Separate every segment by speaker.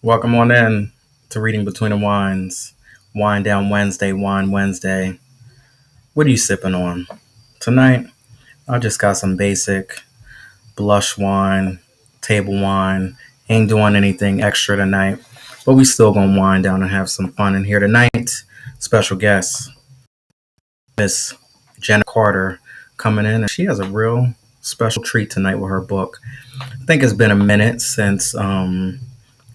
Speaker 1: Welcome on in to Reading Between the Wines. Wine Down Wednesday, Wine Wednesday. What are you sipping on? Tonight, I just got some basic blush wine, table wine. Ain't doing anything extra tonight, but we still gonna wind down and have some fun in here tonight. Special guest, Miss Jenna Carter, coming in, and she has a real special treat tonight with her book. I think it's been a minute since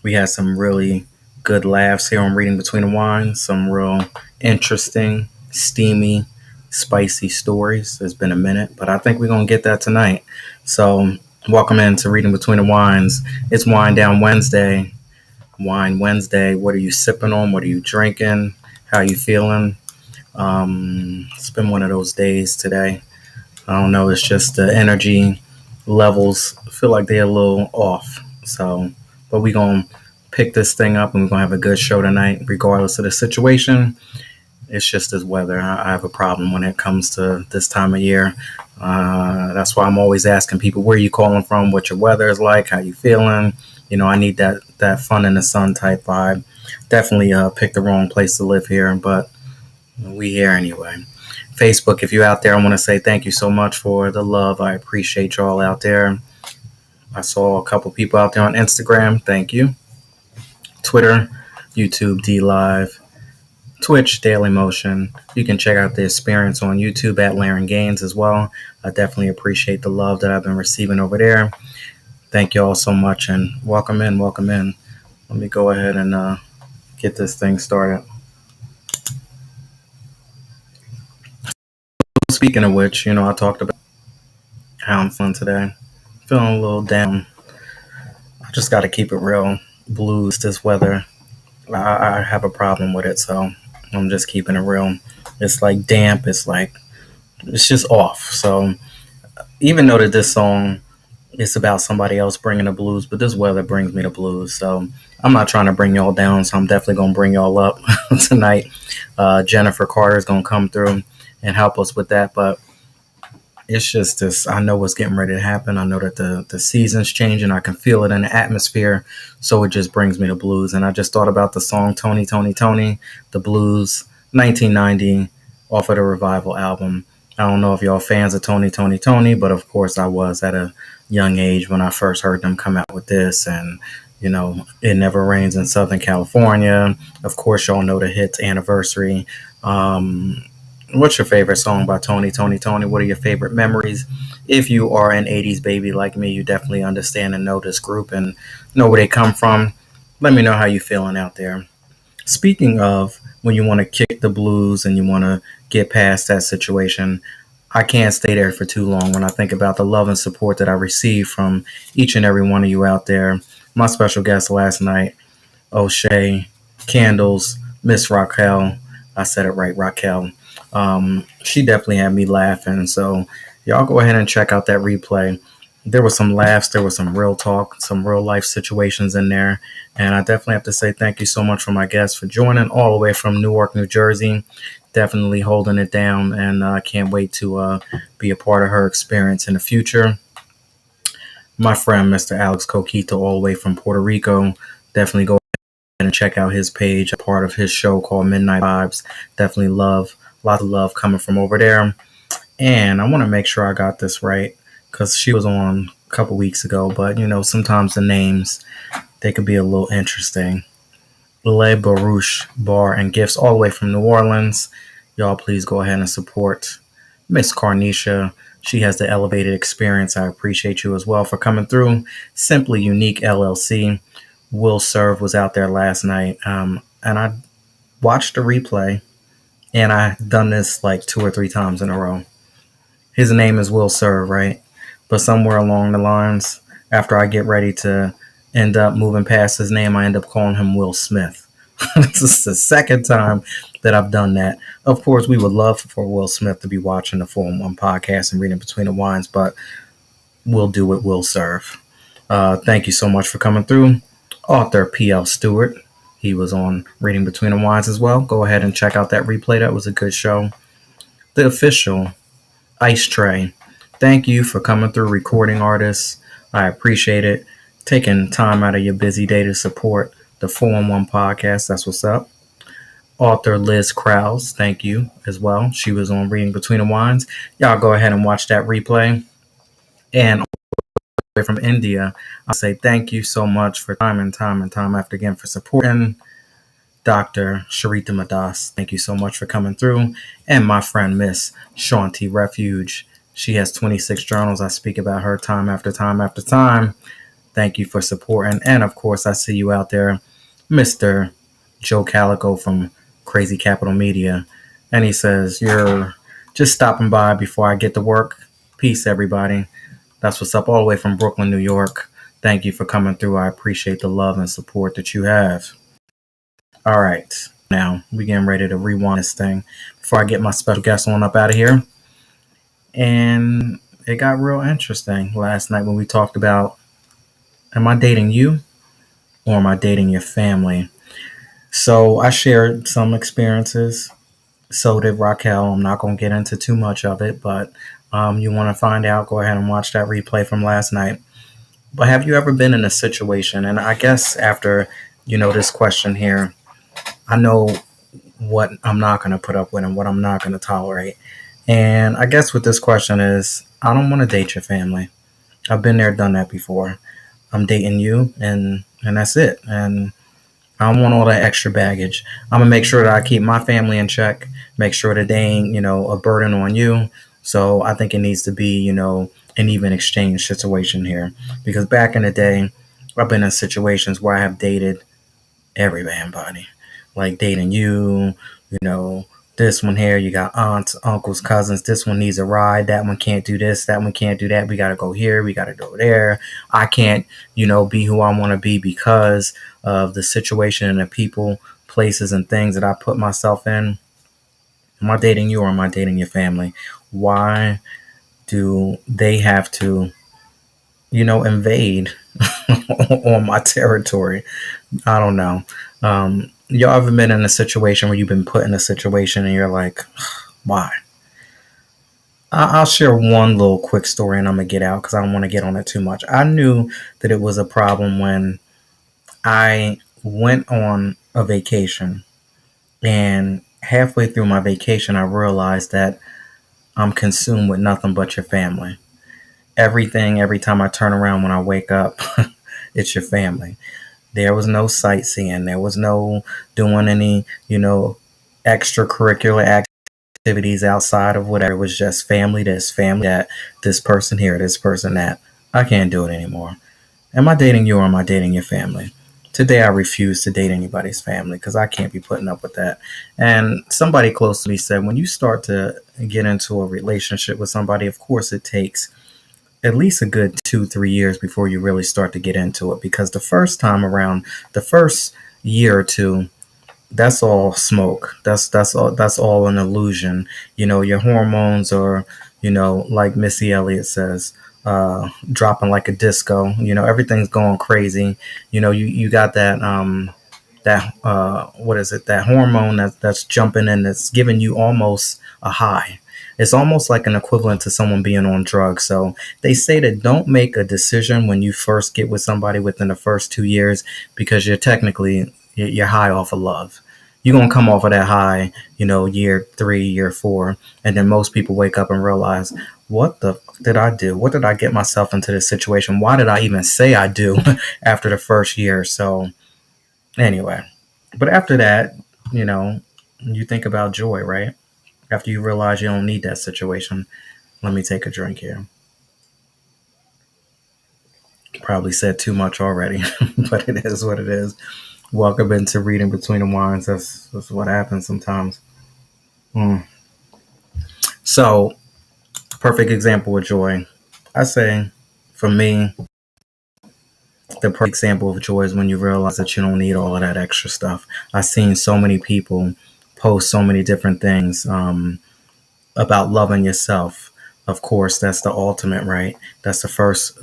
Speaker 1: we had some really good laughs here on Reading Between the Wines, some real interesting, steamy, spicy stories. It's been a minute, but I think we're going to get that tonight. So, welcome into Reading Between the Wines. It's Wine Down Wednesday. Wine Wednesday. What are you sipping on? What are you drinking? How are you feeling? It's been one of those days today. I don't know. It's just the energy levels feel like they're a little off. So, but we're going to pick this thing up and we're going to have a good show tonight, regardless of the situation. It's just this weather. I have a problem when it comes to this time of year. That's why I'm always asking people, where are you calling from? What your weather is like? How you feeling? You know, I need that fun in the sun type vibe. Definitely picked the wrong place to live here, but we here anyway. Facebook, if you're out there, I want to say thank you so much for the love. I appreciate y'all out there. I saw a couple people out there on Instagram. Thank you. Twitter, YouTube, D Live, Twitch, Daily Motion. You can check out the experience on YouTube at Laren Gaines as well. I definitely appreciate the love that I've been receiving over there. Thank you all so much and welcome in, welcome in. Let me go ahead and get this thing started. Speaking of which, I talked about how I'm feeling today. Feeling a little down. I just got to keep it real. Blues, this weather, I have a problem with it, so I'm just keeping it real. It's like damp. It's just off. So even though that this song is about somebody else bringing the blues, but this weather brings me the blues. So I'm not trying to bring y'all down, so I'm definitely going to bring y'all up tonight. Jennifer Carter is going to come through and help us with that, but it's just this. I know what's getting ready to happen. I know that the season's changing. I can feel it in the atmosphere. So it just brings me the blues. And I just thought about the song Tony, Tony, Tony, the blues, 1990, off of the Revival album. I don't know if y'all fans of Tony, Tony, Tony, but of course I was at a young age when I first heard them come out with this. And, It Never Rains in Southern California. Of course, y'all know the hits Anniversary. What's your favorite song by Tony, Tony, Tony? What are your favorite memories? If you are an 80s baby like me, you definitely understand and know this group and know where they come from. Let me know how you feeling out there. Speaking of when you want to kick the blues and you want to get past that situation, I can't stay there for too long when I think about the love and support that I receive from each and every one of you out there. My special guest last night, O'Shea, Candles, Miss Raquel. I said it right, Raquel. She definitely had me laughing. So y'all go ahead and check out that replay. There was some laughs, there was some real talk, some real life situations in there. And I definitely have to say thank you so much for my guest for joining all the way from Newark, New Jersey. Definitely holding it down, and I can't wait to be a part of her experience in the future. My friend, Mr. Alex Coquito, all the way from Puerto Rico. Definitely go and check out his page, a part of his show called Midnight Vibes. Definitely love, lots of love coming from over there. And I want to make sure I got this right because she was on a couple weeks ago. But, sometimes the names, they could be a little interesting. Le Barouche Bar and Gifts, all the way from New Orleans. Y'all, please go ahead and support Miss Carnisha. She has the elevated experience. I appreciate you as well for coming through. Simply Unique LLC. Will Serve was out there last night, and I watched the replay, and I've done this like 2 or 3 times in a row. His name is Will Serve, right? But somewhere along the lines, after I get ready to end up moving past his name, I end up calling him Will Smith. This is the second time that I've done that. Of course, we would love for Will Smith to be watching the 411 podcast and Reading Between the Wines, but we'll do it. Will Serve. Thank you so much for coming through. Author P.L. Stewart. He was on Reading Between the Wines as well. Go ahead and check out that replay. That was a good show. The official Ice Tray. Thank you for coming through, recording artists. I appreciate it. Taking time out of your busy day to support the 411 podcast. That's what's up. Author Liz Krause, thank you as well. She was on Reading Between the Wines. Y'all go ahead and watch that replay. And from India, I'll say thank you so much for time and time and time after again for supporting Dr. Sharita Madas. Thank you so much for coming through. And my friend, Miss Shanti Refuge. She has 26 journals. I speak about her time after time after time. Thank you for supporting. And of course, I see you out there, Mr. Joe Calico from Crazy Capital Media. And he says, you're just stopping by before I get to work. Peace, everybody. That's what's up all the way from Brooklyn, New York. Thank you for coming through. I appreciate the love and support that you have. All right. Now, we're getting ready to rewind this thing before I get my special guest on up out of here. And it got real interesting last night when we talked about, am I dating you or am I dating your family? So I shared some experiences. So did Raquel. I'm not going to get into too much of it, but you want to find out, go ahead and watch that replay from last night. But have you ever been in a situation, and I guess after, this question here, I know what I'm not going to put up with and what I'm not going to tolerate. And I guess with this question is, I don't want to date your family. I've been there, done that before. I'm dating you, and that's it. And I don't want all that extra baggage. I'm gonna make sure that I keep my family in check, make sure that they ain't, a burden on you. So I think it needs to be, an even exchange situation here. Because back in the day, I've been in situations where I have dated every man body. Like dating you, you know, this one here, you got aunts, uncles, cousins. This one needs a ride. That one can't do this. That one can't do that. We got to go here. We got to go there. I can't, be who I want to be because of the situation and the people, places, and things that I put myself in. Am I dating you or am I dating your family? Why do they have to, invade on my territory? I don't know. Y'all ever been in a situation where you've been put in a situation and you're like, why? I'll share one little quick story and I'm going to get out because I don't want to get on it too much. I knew that it was a problem when I went on a vacation, and halfway through my vacation, I realized that I'm consumed with nothing but your family. Everything, every time I turn around when I wake up, it's your family. There was no sightseeing. There was no doing any, extracurricular activities outside of whatever. It was just family this, family that, this person here, this person that. I can't do it anymore. Am I dating you or am I dating your family? Today I refuse to date anybody's family because I can't be putting up with that. And somebody close to me said, when you start to get into a relationship with somebody, of course it takes at least a good 2-3 years before you really start to get into it, because the first time around, the first year or two, that's all smoke. That's all an illusion. Your hormones are, like Missy Elliott says, dropping like a disco. Everything's going crazy. You got that what is it? That hormone that's jumping in, that's giving you almost a high. It's almost like an equivalent to someone being on drugs. So they say that don't make a decision when you first get with somebody within the first 2 years, because you're high off of love. You're going to come off of that high, year 3, year 4. And then most people wake up and realize, what the fuck did I do? What did I get myself into this situation? Why did I even say I do after the first year? So anyway, but after that, you think about joy, right? After you realize you don't need that situation. Let me take a drink here. Probably said too much already, but it is what it is. Welcome into Reading Between the Wines. That's what happens sometimes. So, perfect example of joy. I say, for me, the perfect example of joy is when you realize that you don't need all of that extra stuff. I've seen so many people post so many different things about loving yourself. Of course, that's the ultimate, right? That's the first,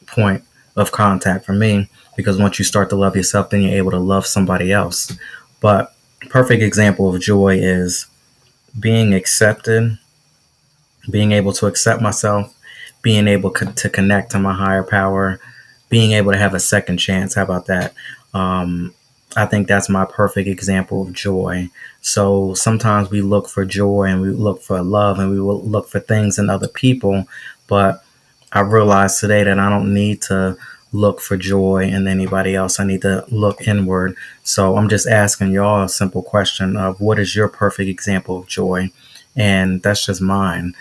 Speaker 1: point of contact for me, because once you start to love yourself, then you're able to love somebody else. But perfect example of joy is being accepted, being able to accept myself, being able to connect to my higher power, being able to have a second chance. How about that? Um, I think that's my perfect example of joy. So sometimes we look for joy and we look for love and we will look for things in other people. But I realized today that I don't need to look for joy in anybody else. I need to look inward. So I'm just asking y'all a simple question of what is your perfect example of joy? And that's just mine.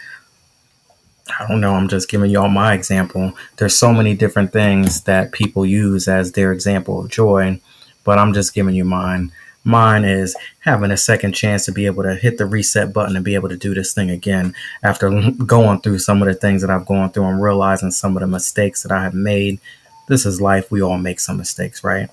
Speaker 1: I don't know. I'm just giving y'all my example. There's so many different things that people use as their example of joy, but I'm just giving you mine. Mine is having a second chance to be able to hit the reset button and be able to do this thing again after going through some of the things that I've gone through and realizing some of the mistakes that I have made. This is life. We all make some mistakes, right?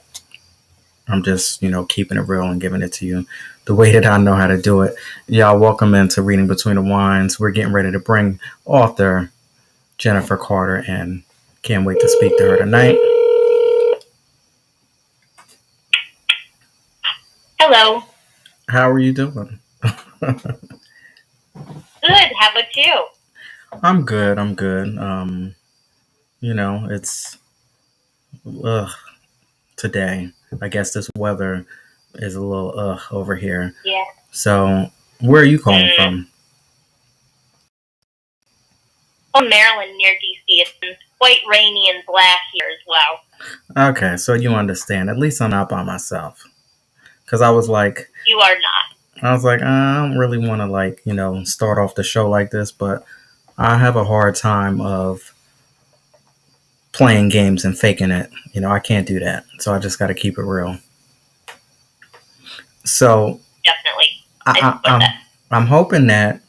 Speaker 1: I'm just, keeping it real and giving it to you the way that I know how to do it. Y'all, welcome into Reading Between the Wines. We're getting ready to bring author Jennifer Carter in. Can't wait to speak to her tonight.
Speaker 2: Hello.
Speaker 1: How are you doing?
Speaker 2: Good. How about you?
Speaker 1: I'm good. I'm good. It's ugh, today. I guess this weather is a little over here.
Speaker 2: Yeah.
Speaker 1: So, where are you calling from?
Speaker 2: From Maryland, near DC. It's been quite rainy and black here as well.
Speaker 1: Okay, so you understand. At least I'm not by myself. Because I was like,
Speaker 2: You are not.
Speaker 1: I don't really want to start off the show like this, but I have a hard time of playing games and faking it. I can't do that. So I just got to keep it real. So
Speaker 2: Definitely.
Speaker 1: I'm hoping that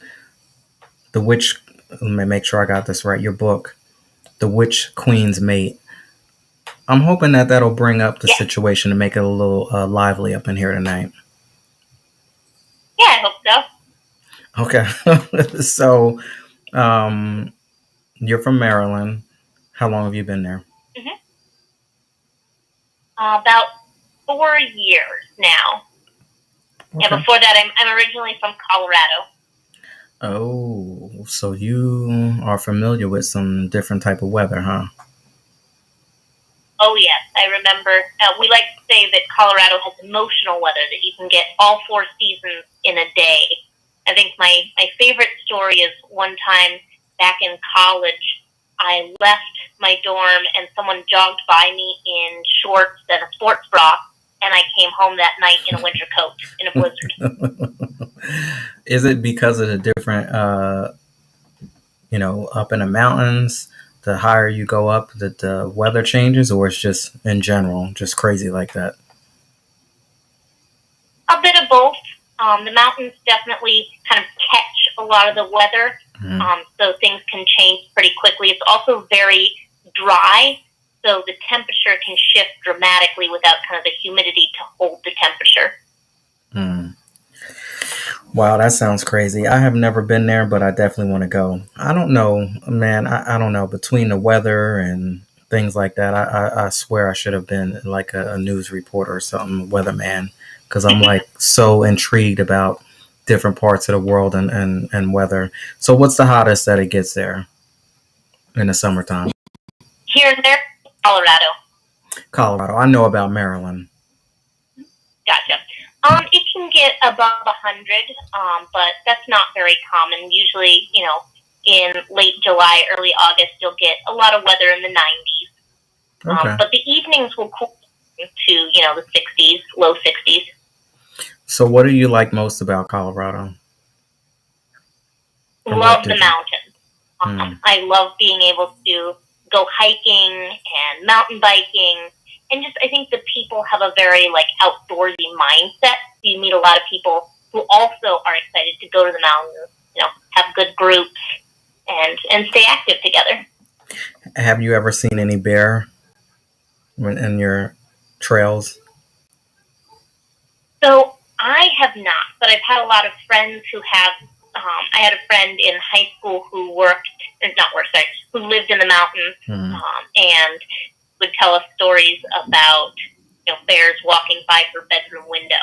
Speaker 1: the witch. Let me make sure I got this right. Your book, The Witch Queen's Mate. I'm hoping that that'll bring up the situation and make it a little lively up in here tonight.
Speaker 2: Yeah, I hope
Speaker 1: so. Okay. So, you're from Maryland. How long have you been there?
Speaker 2: Mm-hmm. About 4 years now. Okay. Yeah, before that, I'm originally from Colorado.
Speaker 1: Oh, so you are familiar with some different type of weather, huh?
Speaker 2: Oh, yes. I remember. We like to say that Colorado has emotional weather, that you can get all 4 seasons in a day. I think my favorite story is one time back in college, I left my dorm and someone jogged by me in shorts and a sports bra, and I came home that night in a winter coat in a blizzard.
Speaker 1: Is it because of the different, up in the mountains, the higher you go up, that the weather changes, or it's just in general, just crazy like that?
Speaker 2: A bit of both. The mountains definitely kind of catch a lot of the weather, so things can change pretty quickly. It's also very dry, so the temperature can shift dramatically without kind of the humidity to hold the temperature.
Speaker 1: Wow, that sounds crazy. I have never been there, but I definitely want to go. I don't know, man. I don't know. Between the weather and things like that, I swear I should have been like a news reporter or something, weatherman, because I'm like so intrigued about different parts of the world and weather. So, what's the hottest that it gets there in the summertime?
Speaker 2: Here and there, Colorado.
Speaker 1: Colorado. I know about Maryland.
Speaker 2: Gotcha. It can get above 100, but that's not very common. Usually, in late July, early August, you'll get a lot of weather in the 90s. Okay. But the evenings will cool to, the 60s, low 60s.
Speaker 1: So what do you like most about Colorado?
Speaker 2: Love the mountains. I love being able to go hiking and mountain biking. And just, I think the people have a very, outdoorsy mindset. You meet a lot of people who also are excited to go to the mountains, have good groups and stay active together.
Speaker 1: Have you ever seen any bear in your trails?
Speaker 2: So I have not, but I've had a lot of friends who have. I had a friend in high school who who lived in the mountains, and would tell us stories about bears walking by her bedroom window.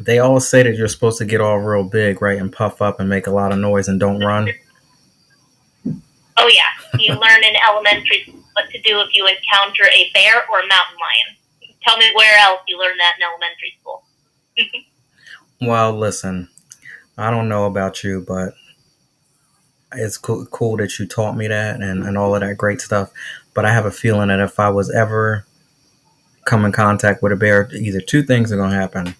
Speaker 1: They always say that you're supposed to get all real big, right, and puff up and make a lot of noise and don't run.
Speaker 2: Oh yeah, you learn in elementary school what to do if you encounter a bear or a mountain lion. Tell me where else you learned that in elementary school.
Speaker 1: Well, listen, I don't know about you, but it's cool that you taught me that and all of that great stuff. But I have a feeling that if I was ever come in contact with a bear, either two things are going to happen,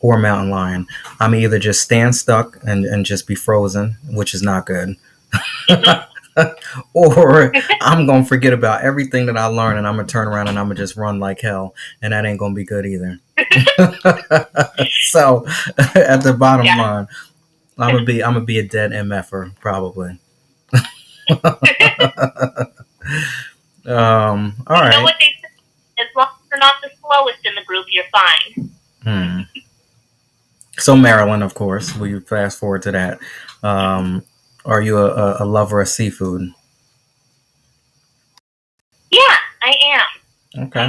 Speaker 1: or a mountain lion. I'm either just stand stuck and just be frozen, which is not good, or I'm going to forget about everything that I learned and I'm going to turn around and I'm going to just run like hell. And that ain't going to be good either. So at the bottom
Speaker 2: Yeah.
Speaker 1: line, I'm gonna be a dead MFer probably. All
Speaker 2: You know
Speaker 1: right.
Speaker 2: what they say? As long as you're not the slowest in the group, you're fine.
Speaker 1: Hmm. So Maryland, of course. We fast forward to that. Um, are you a lover of seafood?
Speaker 2: Yeah, I am.
Speaker 1: Okay.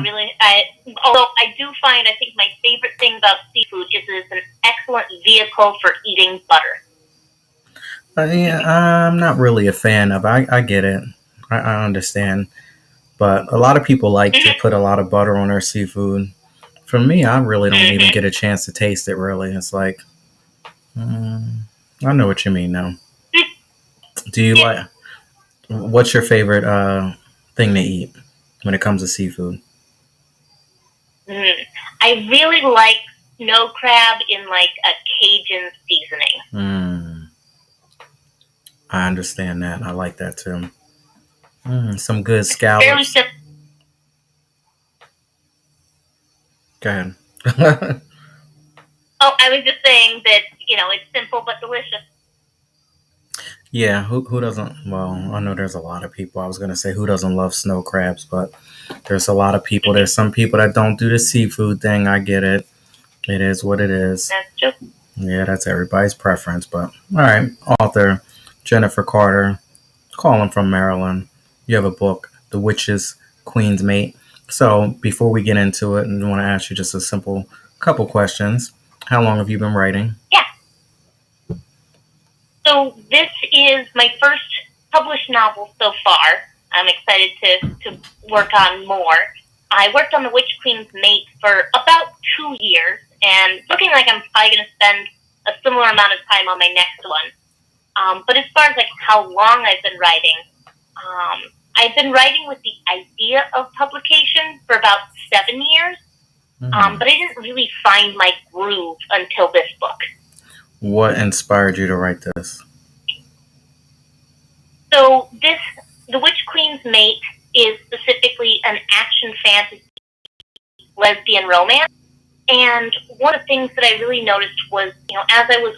Speaker 2: Although I do find, I think my favorite thing about seafood is it's an excellent vehicle for eating butter.
Speaker 1: Yeah, I'm not really a fan of. I get it. I understand, but a lot of people like to put a lot of butter on their seafood. For me, I really don't even
Speaker 2: Mm-hmm.
Speaker 1: get a chance to taste it. Really, it's like, mm, I know what you mean now. Do you
Speaker 2: Yeah.
Speaker 1: like? What's your favorite thing to eat when it comes to seafood?
Speaker 2: Mm. I really like snow crab in like a Cajun seasoning.
Speaker 1: Mm, I understand that. I like that too. Some good
Speaker 2: Fairly
Speaker 1: scallops.
Speaker 2: simple.
Speaker 1: Go ahead.
Speaker 2: Oh, I was just saying that, it's simple but delicious.
Speaker 1: Yeah, who doesn't? Well, I know there's a lot of people. I was gonna say who doesn't love snow crabs, but there's a lot of people. There's some people that don't do the seafood thing. I get it. It is what it is.
Speaker 2: That's just,
Speaker 1: Yeah, that's everybody's preference. But all right, author Jennifer Carter, calling from Maryland. You have a book, The Witch's Queen's Mate. So before we get into it, I want to ask you just a simple couple questions. How long have you been writing?
Speaker 2: yeah. So this is my first published novel so far. I'm excited to work on more. I worked on The Witch Queen's Mate for about 2 years, and looking like I'm probably going to spend a similar amount of time on my next one. But as far as like how long I've been writing, I've been writing with the idea of publication for about 7 years,
Speaker 1: Hmm.
Speaker 2: but I didn't really find my groove until this book.
Speaker 1: What inspired you to write this?
Speaker 2: So The Witch Queen's Mate, is specifically an action fantasy lesbian romance. And one of the things that I really noticed was, as I was,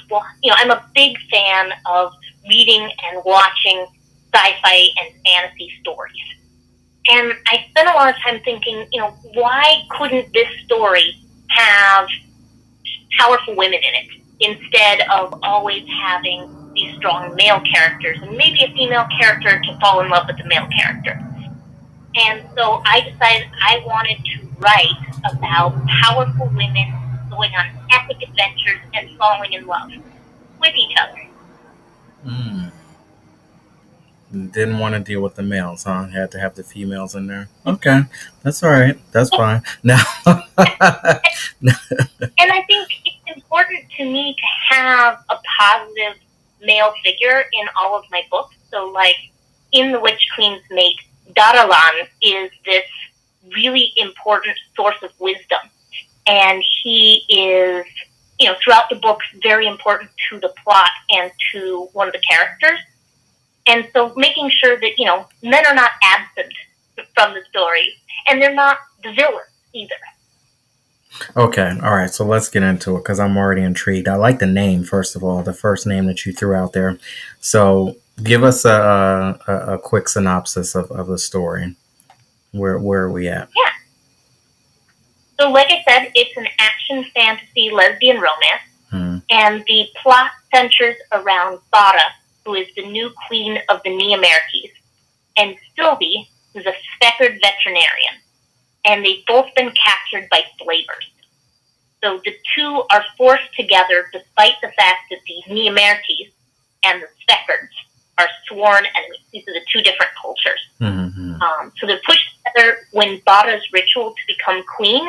Speaker 2: I'm a big fan of reading and watching sci-fi and fantasy stories. And I spent a lot of time thinking, why couldn't this story have powerful women in it instead of always having these strong male characters and maybe a female character to fall in love with the male character? And so I decided I wanted to write about powerful women going on epic adventures and falling in love with each other.
Speaker 1: Mm. Didn't want to deal with the males, huh? Had to have the females in there. Okay, that's all right. That's fine. Now,
Speaker 2: And I think it's important to me to have a positive male figure in all of my books. So, like, in The Witch Queen's Mate, Daralan is this really important source of wisdom. And he is, throughout the book, very important to the plot and to one of the characters. And so making sure that, men are not absent from the story, and they're not the villains either.
Speaker 1: okay, all right. So let's get into it because I'm already intrigued. I like the name first of all, the first name that you threw out there. So give us a quick synopsis of the story. Where are we at?
Speaker 2: Yeah. So, like I said, it's an action fantasy lesbian romance,
Speaker 1: Hmm.
Speaker 2: and the plot centers around Bada, who is the new queen of the Neomertes, and Sylvie, who's a spectered veterinarian, and they've both been captured by slavers. So the two are forced together despite the fact that the Neomertes and the Spectards are sworn enemies. These are the two different cultures.
Speaker 1: Mm-hmm.
Speaker 2: So they're pushed together when Bada's ritual to become queen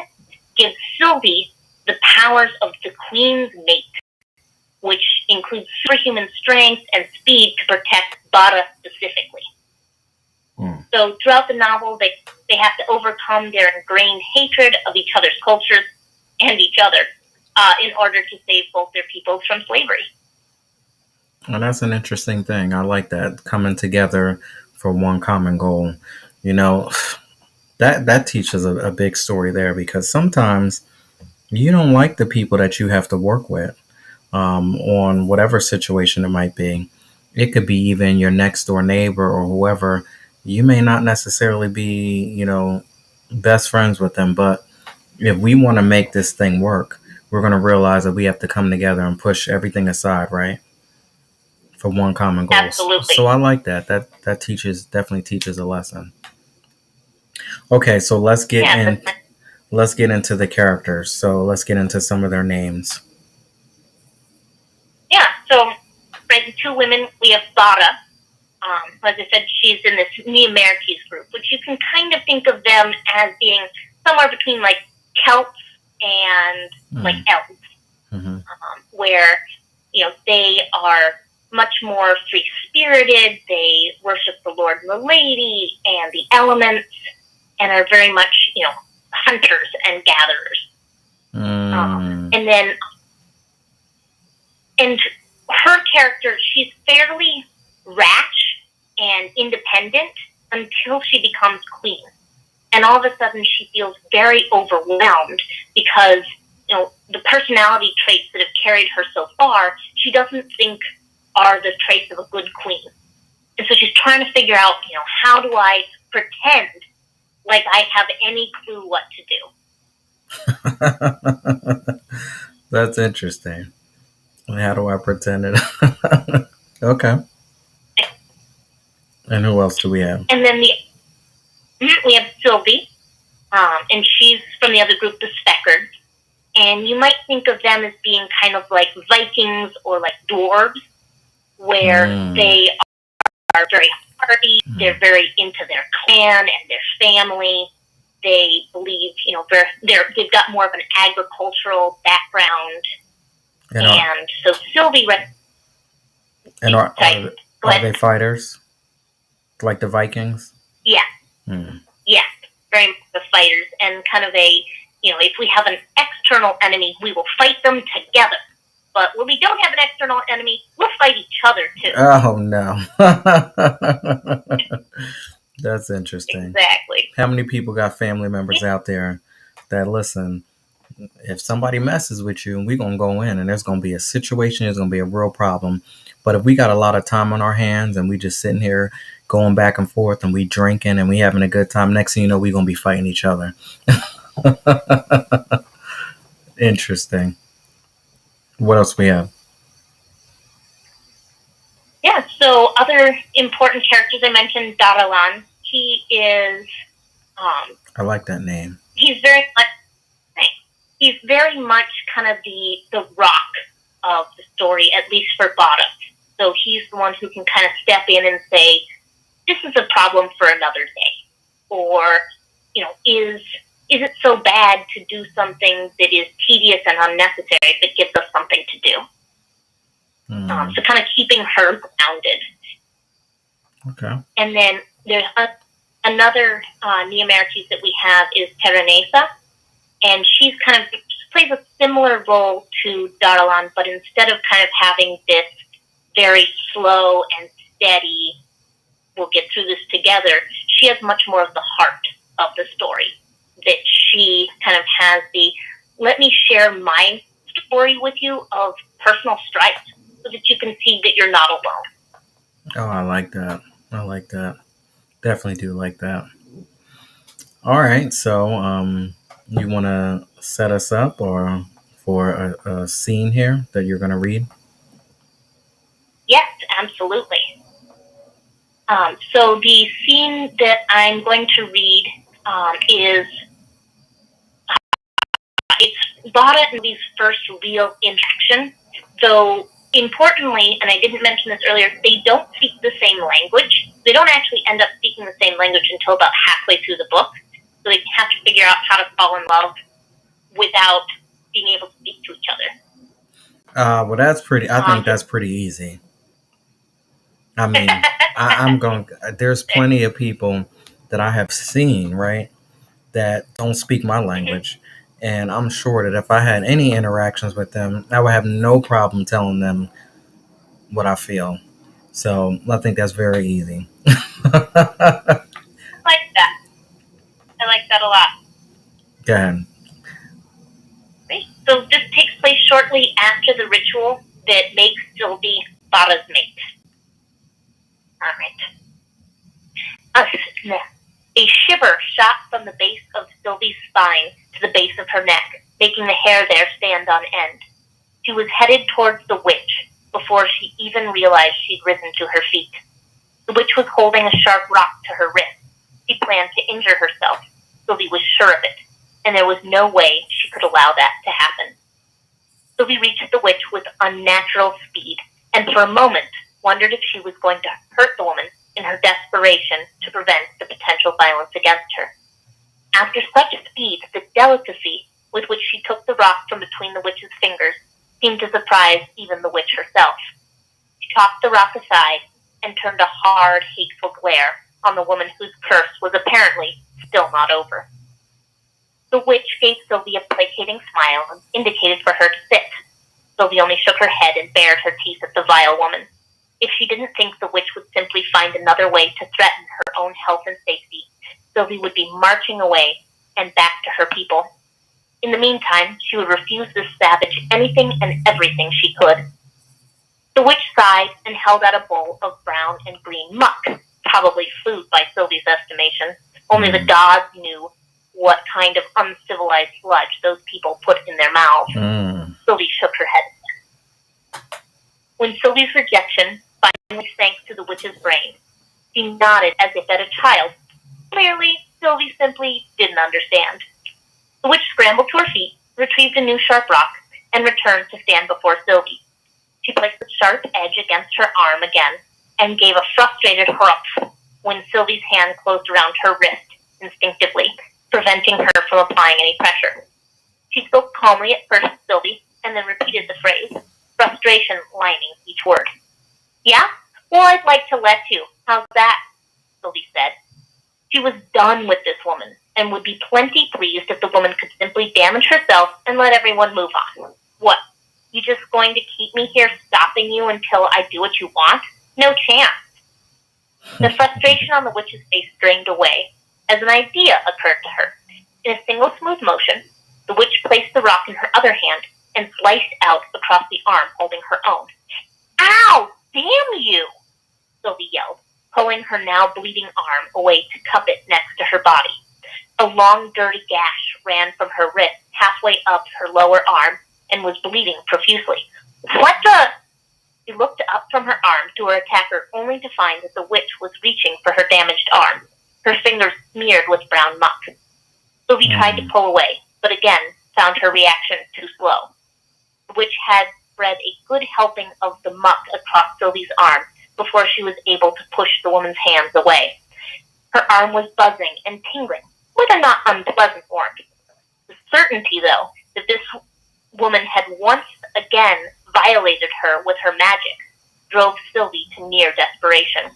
Speaker 2: gives Sylvie the powers of the queen's mate, which includes superhuman strength and speed to protect Bada specifically. So throughout the novel, they have to overcome their ingrained hatred of each other's cultures and each other in order to save both their peoples from slavery.
Speaker 1: Well, that's an interesting thing. I like that, coming together for one common goal. You know, that teaches a big story there, because sometimes you don't like the people that you have to work with, on whatever situation it might be. It could be even your next door neighbor or whoever. You may not necessarily be, best friends with them, but if we want to make this thing work, we're going to realize that we have to come together and push everything aside, right? For one common goal.
Speaker 2: Absolutely.
Speaker 1: So I like that. That definitely teaches a lesson. Okay, so let's get into the characters. So let's get into some of their names.
Speaker 2: Yeah, so for the two women, we have Bada. As I said, she's in this Neomertes group, which you can kind of think of them as being somewhere between like Celts and like elves,
Speaker 1: Mm-hmm.
Speaker 2: where they are much more free spirited. They worship the Lord and the Lady and the elements, and are very much hunters and gatherers. And her character, she's fairly rash and independent until she becomes queen. And all of a sudden she feels very overwhelmed because, the personality traits that have carried her so far, she doesn't think are the traits of a good queen. And so she's trying to figure out, how do I pretend like I have any clue what
Speaker 1: to do? That's interesting. How do I pretend it? Okay. And who else do we have?
Speaker 2: And then we have Sylvie, and she's from the other group, the Speckards. And you might think of them as being kind of like Vikings or like dwarves, where they are very hardy, they're very into their clan and their family. They believe, they've got more of an agricultural background. And so Sylvie...
Speaker 1: And are they fighters? Like the Vikings?
Speaker 2: Yeah. Yeah, very much the fighters. And kind of if we have an external enemy, we will fight them together. But when we don't have an external enemy, we'll fight each other too.
Speaker 1: Oh, no. That's interesting.
Speaker 2: Exactly.
Speaker 1: How many people got family members out there that listen? If somebody messes with you, we're going to go in and there's going to be a situation, there's going to be a real problem. But if we got a lot of time on our hands and we just sitting here going back and forth and we drinking and we having a good time, next thing you know, we're going to be fighting each other. Interesting. What else we have?
Speaker 2: Yeah, so other important characters I mentioned, Daralan. He is...
Speaker 1: I like that name.
Speaker 2: He's very much kind of the rock of the story, at least for Bada. So he's the one who can kind of step in and say, this is a problem for another day. Or, is it so bad to do something that is tedious and unnecessary but gives us something to do? So kind of keeping her grounded.
Speaker 1: Okay.
Speaker 2: And then there's another Neomertes that we have is Terenesa. And she's kind of plays a similar role to Daralan, but instead of kind of having this very slow and steady, we'll get through this together, she has much more of the heart of the story. That she kind of has let me share my story with you of personal strife so that you can see that you're not alone.
Speaker 1: Oh, I like that. Definitely do like that. All right. So, you want to set us up or for a scene here that you're going to read?
Speaker 2: Yes, absolutely. So the scene that I'm going to read is it's Bada and Lee's first real interaction. So Importantly, and I didn't mention this earlier, they don't speak the same language. They don't actually end up speaking the same language until about halfway through the book. So they have to figure out how to fall in love without being able to speak to each other.
Speaker 1: Well, that's pretty. I think that's pretty easy. I mean, I'm going. There's plenty of people that I have seen, right, that don't speak my language, and I'm sure that if I had any interactions with them, I would have no problem telling them what I feel. So I think that's very easy.
Speaker 2: I like that. I like that a lot.
Speaker 1: Go ahead.
Speaker 2: Right? So this takes place shortly after the ritual that makes Sylvie Bada's mate. Alright. A shiver shot from the base of Sylvie's spine to the base of her neck, making the hair there stand on end. She was headed towards the witch before she even realized she'd risen to her feet. The witch was holding a sharp rock to her wrist. She planned to injure herself. Sylvie was sure of it, and there was no way she could allow that to happen. Sylvie reached the witch with unnatural speed, and for a moment wondered if she was going to hurt the woman in her desperation to prevent the potential violence against her. After such speed, the delicacy with which she took the rock from between the witch's fingers seemed to surprise even the witch herself. She tossed the rock aside and turned a hard, hateful glare on the woman whose curse was apparently still not over. The witch gave Sylvie a placating smile and indicated for her to sit. Sylvie only shook her head and bared her teeth at the vile woman. If she didn't think the witch would simply find another way to threaten her own health and safety, Sylvie would be marching away and back to her people. In the meantime, she would refuse this savage anything and everything she could. The witch sighed and held out a bowl of brown and green muck, probably food by Sylvie's estimation. Only the gods knew what kind of uncivilized sludge those people put in their mouths. Sylvie shook her head. When Sylvie's rejection finally sank to the witch's brain, she nodded as if at a child. Clearly, Sylvie simply didn't understand. The witch scrambled to her feet, retrieved a new sharp rock, and returned to stand before Sylvie. She placed the sharp edge against her arm again and gave a frustrated hurrah when Sylvie's hand closed around her wrist instinctively, preventing her from applying any pressure. She spoke calmly at first to Sylvie and then repeated the phrase, frustration lining each word. Yeah? Well, I'd like to let you. How's that? Sylvie said. She was done with this woman and would be plenty pleased if the woman could simply damage herself and let everyone move on. What? You just going to keep me here stopping you until I do what you want? No chance. The frustration on the witch's face drained away as an idea occurred to her. In a single smooth motion, the witch placed the rock in her other hand and sliced out across the arm holding her own. Ow! Damn you! Sylvie yelled, pulling her now bleeding arm away to cup it next to her body. A long, dirty gash ran from her wrist halfway up her lower arm and was bleeding profusely. What the? She looked up from her arm to her attacker only to find that the witch was reaching for her damaged arm, her fingers smeared with brown muck. Sylvie tried to pull away, but again found her reaction too slow. The witch had spread a good helping of the muck across Sylvie's arm before she was able to push the woman's hands away. Her arm was buzzing and tingling with a not unpleasant warmth. The certainty, though, that this woman had once again violated her with her magic drove Sylvie to near desperation.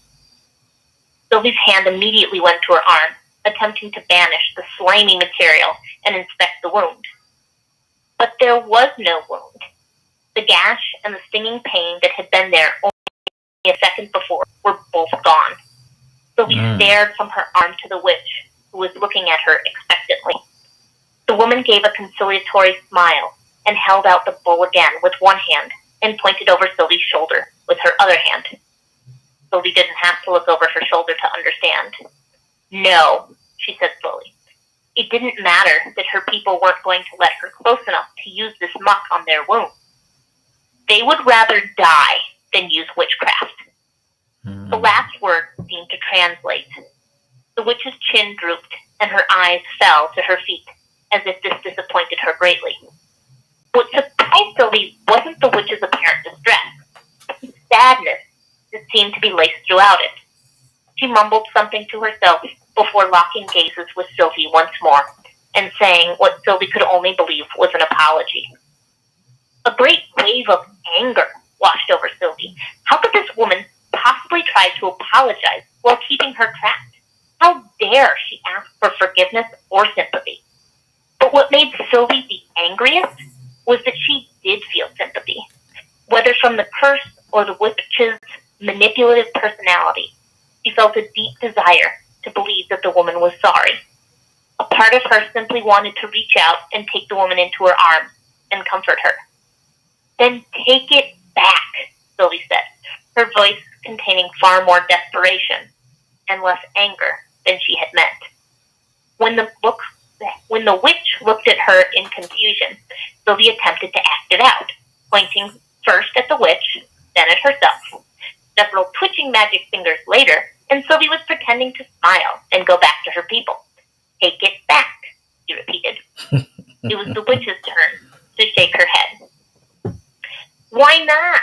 Speaker 2: Sylvie's hand immediately went to her arm, attempting to banish the slimy material and inspect the wound. But there was no wound. The gash and the stinging pain that had been there only a second before were both gone. Sylvie stared from her arm to the witch, who was looking at her expectantly. The woman gave a conciliatory smile and held out the bowl again with one hand and pointed over Sylvie's shoulder with her other hand. Sylvie didn't have to look over her shoulder to understand. No, she said slowly. It didn't matter that her people weren't going to let her close enough to use this muck on their wound. They would rather die than use witchcraft. The last word seemed to translate. The witch's chin drooped and her eyes fell to her feet, as if this disappointed her greatly. What surprised Sylvie wasn't the witch's apparent distress. seemed to be laced throughout it. She mumbled something to herself before locking gazes with Sylvie once more and saying what Sylvie could only believe was an apology. A great wave of anger washed over Sylvie. How could this woman possibly try to apologize while keeping her trapped? How dare she ask for forgiveness or sympathy? But what made Sylvie the angriest was that she did feel sympathy, whether from the curse or the witch's manipulative personality. She felt a deep desire to believe that the woman was sorry. A part of her simply wanted to reach out and take the woman into her arms and comfort her. Then take it back, Sylvie said, her voice containing far more desperation and less anger than she had meant. When the witch looked at her in confusion, Sylvie attempted to act it out, pointing first at the witch, then at herself. Several twitching magic fingers later, and Sylvie was pretending to smile and go back to her people. Take it back, she repeated. It was the witch's turn to shake her head. Why not?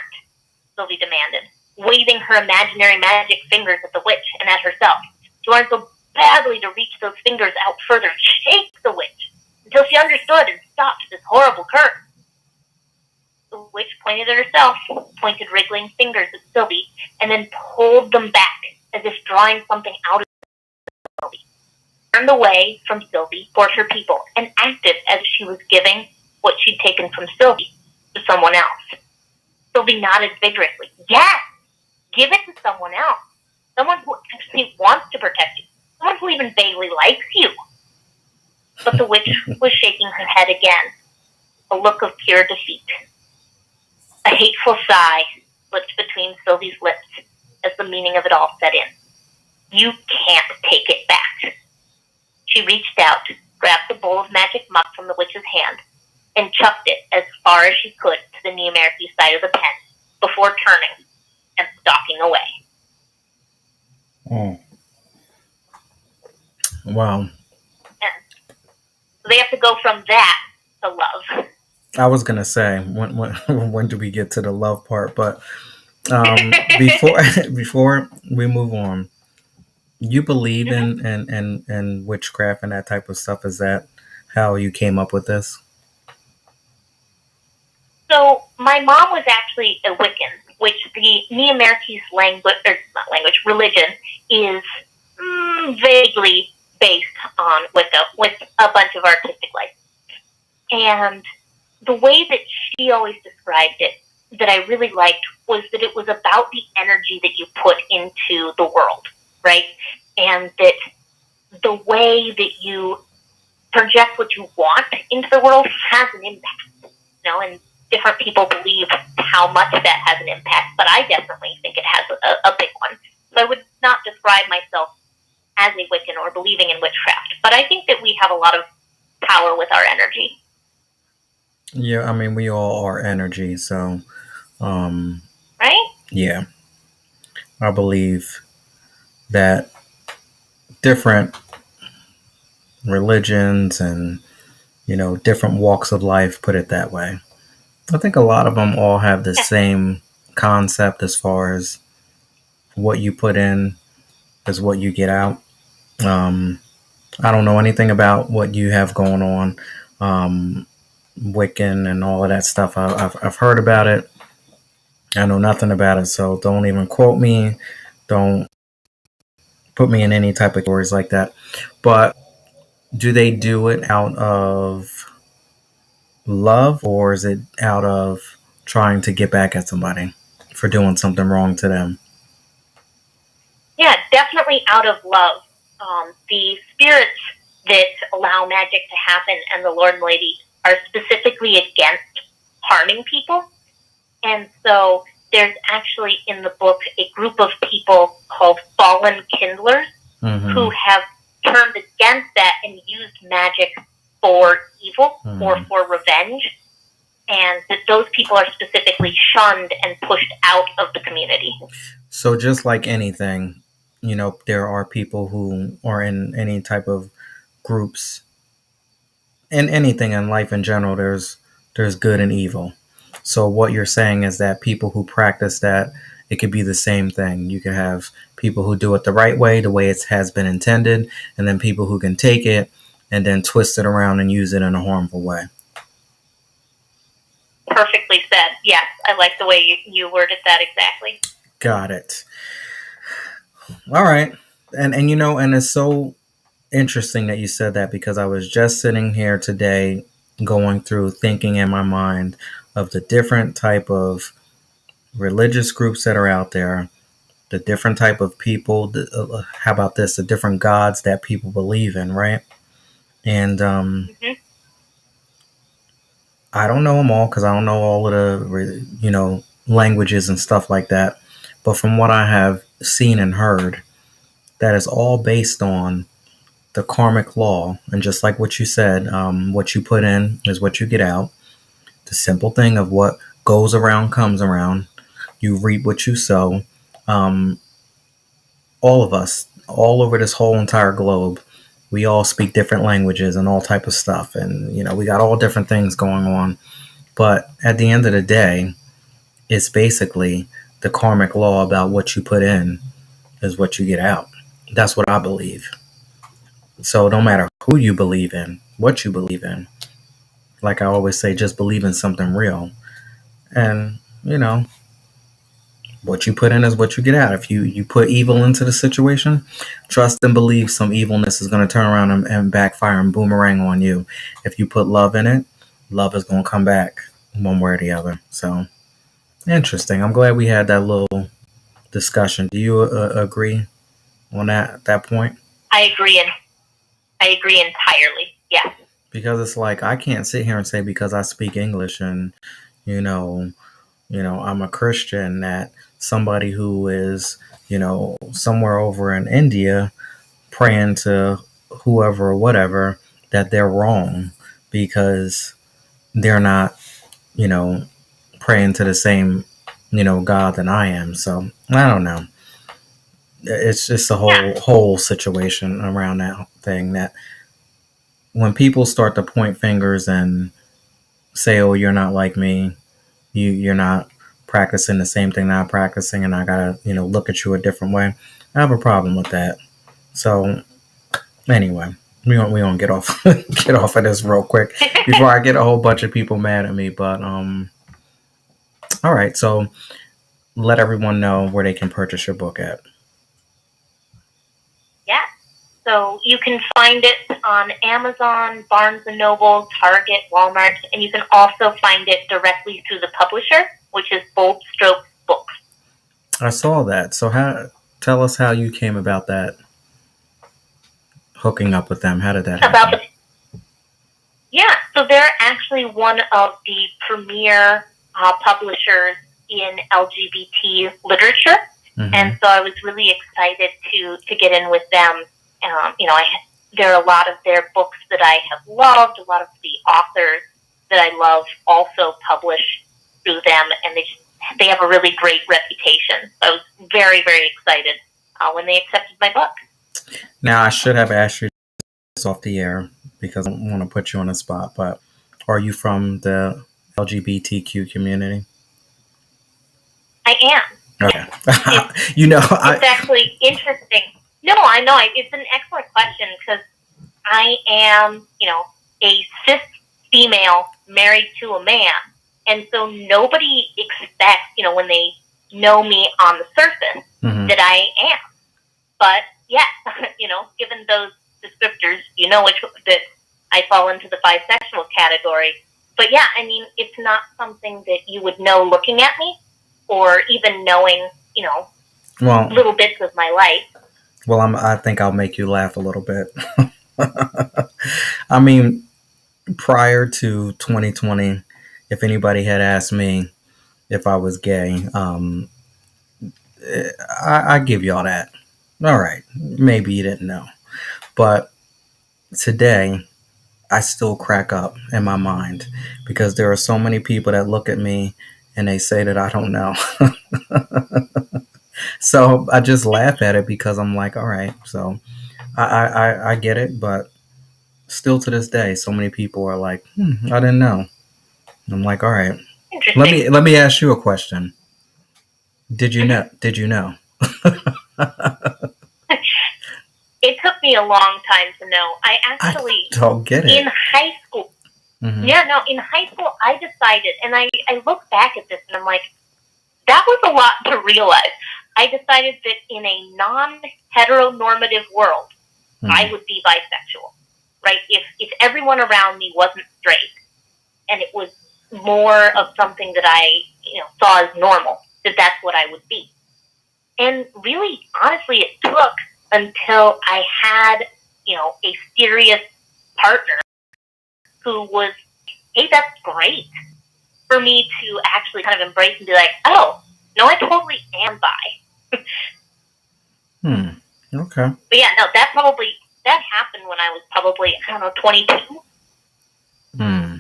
Speaker 2: Sylvie demanded, waving her imaginary magic fingers at the witch and at herself. She wanted so badly to reach those fingers out further, shake the witch, until she understood and stopped this horrible curse. The witch pointed at herself, pointed wriggling fingers at Sylvie, and then pulled them back, as if drawing something out of Sylvie. Turned away from Sylvie toward her people, and acted as if she was giving what she'd taken from Sylvie to someone else. Sylvie nodded vigorously. Yes! Give it to someone else. Someone who actually wants to protect you. Someone who even vaguely likes you. But the witch was shaking her head again, a look of pure defeat. A hateful sigh slipped between Sylvie's lips as the meaning of it all set in. You can't take it back. She reached out, grabbed the bowl of magic muck from the witch's hand, and chucked it as far as she could to the Neomerki side of the pen, before turning and stalking away.
Speaker 1: Oh. Wow.
Speaker 2: And so they have to go from that to love.
Speaker 1: I was gonna say when do we get to the love part? But before before we move on, you believe in witchcraft and that type of stuff? Is that how you came up with this?
Speaker 2: So my mom was actually a Wiccan, which the Neomerki's religion is vaguely based on Wicca, with a bunch of artistic life. And the way that she always described it, that I really liked, was that it was about the energy that you put into the world, right? And that the way that you project what you want into the world has an impact, and different people believe how much that has an impact, but I definitely think it has a big one. So I would not describe myself as a Wiccan or believing in witchcraft, but I think that we have a lot of power with our energy.
Speaker 1: Yeah, I mean, we all are energy, so
Speaker 2: right?
Speaker 1: Yeah, I believe that different religions and different walks of life put it that way. I think a lot of them all have the same concept as far as what you put in is what you get out. I don't know anything about what you have going on, Wiccan and all of that stuff. I've heard about it. I know nothing about it, so don't even quote me. Don't put me in any type of stories like that. But do they do it out of love, or is it out of trying to get back at somebody for doing something wrong to them?
Speaker 2: Yeah, definitely out of love. The spirits that allow magic to happen and the Lord and Lady are specifically against harming people. And so there's actually in the book a group of people called Fallen Kindlers who have turned against that and used magic for evil or for revenge. And that those people are specifically shunned and pushed out of the community.
Speaker 1: So just like anything, there are people who are in any type of groups, and anything in life in general, there's good and evil. So what you're saying is that people who practice that it could be the same thing. You could have people who do it the right way, the way it has been intended, and then people who can take it and then twist it around and use it in a harmful way.
Speaker 2: Perfectly said. Yes, I like the way you worded that exactly.
Speaker 1: Got it. All right. And and it's so interesting that you said that, because I was just sitting here today going through thinking in my mind of the different type of religious groups that are out there, the different type of people, how about this, the different gods that people believe in, right? And
Speaker 2: Mm-hmm.
Speaker 1: I don't know them all because I don't know all of the languages and stuff like that, but from what I have seen and heard, that is all based on the karmic law. And just like what you said, what you put in is what you get out. The simple thing of what goes around comes around. You reap what you sow. Um, all of us, all over this whole entire globe, we all speak different languages and all type of stuff. And, we got all different things going on. But at the end of the day, it's basically the karmic law about what you put in is what you get out. That's what I believe. So no matter who you believe in, what you believe in, like I always say, just believe in something real. And, what you put in is what you get out. If you put evil into the situation, trust and believe some evilness is going to turn around and backfire and boomerang on you. If you put love in it, love is going to come back one way or the other. So, interesting. I'm glad we had that little discussion. Do you agree on that point?
Speaker 2: I agree, and I agree entirely. Yeah.
Speaker 1: Because it's like I can't sit here and say because I speak English and you know I'm a Christian that somebody who is somewhere over in India praying to whoever or whatever that they're wrong because they're not you know praying to the same God that I am. So I don't know. It's just a
Speaker 2: Yeah.
Speaker 1: whole situation around that thing that when people start to point fingers and say, "Oh, you're not like me. You're not practicing the same thing that I'm practicing, and I gotta look at you a different way." I have a problem with that. So anyway, we don't get off get off of this real quick before I get a whole bunch of people mad at me. But all right. So let everyone know where they can purchase your book at.
Speaker 2: Yeah. So you can find it on Amazon, Barnes and Noble, Target, Walmart, and you can also find it directly through the publisher, which is Bold Strokes Books.
Speaker 1: I saw that. So tell us how you came about that hooking up with them. How did that happen?
Speaker 2: Yeah, so they're actually one of the premier publishers in LGBT literature, and so I was really excited to get in with them. There are a lot of their books that I have loved. A lot of the authors that I love also publish through them, and they have a really great reputation. So I was very, very excited when they accepted my book.
Speaker 1: Now, I should have asked you this off the air because I don't want to put you on the spot, but are you from the LGBTQ community?
Speaker 2: I am.
Speaker 1: Okay.
Speaker 2: It's actually interesting. No, I know. It's an excellent question because I am, a cis female married to a man. And so nobody expects, when they know me on the surface, that I am. But yeah, given those descriptors, that I fall into the bisexual category. But yeah, I mean, it's not something that you would know looking at me or even knowing, little bits of my life.
Speaker 1: Well, I think I'll make you laugh a little bit. I mean, prior to 2020, if anybody had asked me if I was gay, I give y'all that. All right, maybe you didn't know, but today I still crack up in my mind because there are so many people that look at me and they say that I don't know. So I just laugh at it because I'm like, all right, so I get it, but still to this day, so many people are like, I didn't know. I'm like, all right, let me ask you a question. Did you know? Did you know?
Speaker 2: It took me a long time to know. I
Speaker 1: I
Speaker 2: actually,
Speaker 1: don't get
Speaker 2: in
Speaker 1: it.
Speaker 2: high school,
Speaker 1: Hmm.
Speaker 2: yeah, no, in high school, I decided, and I look back at this and I'm like, that was a lot to realize. I decided that in a non heteronormative world, I
Speaker 1: Hmm.
Speaker 2: would be bisexual, right? If everyone around me wasn't straight and it was more of something that I, saw as normal, that's what I would be. And really, honestly, it took until I had, a serious partner who was, hey, that's great, for me to actually kind of embrace and be like, oh, no, I totally am bi.
Speaker 1: Hmm. Okay.
Speaker 2: But yeah, no, that happened when I was probably, I don't know, 22.
Speaker 1: Hmm.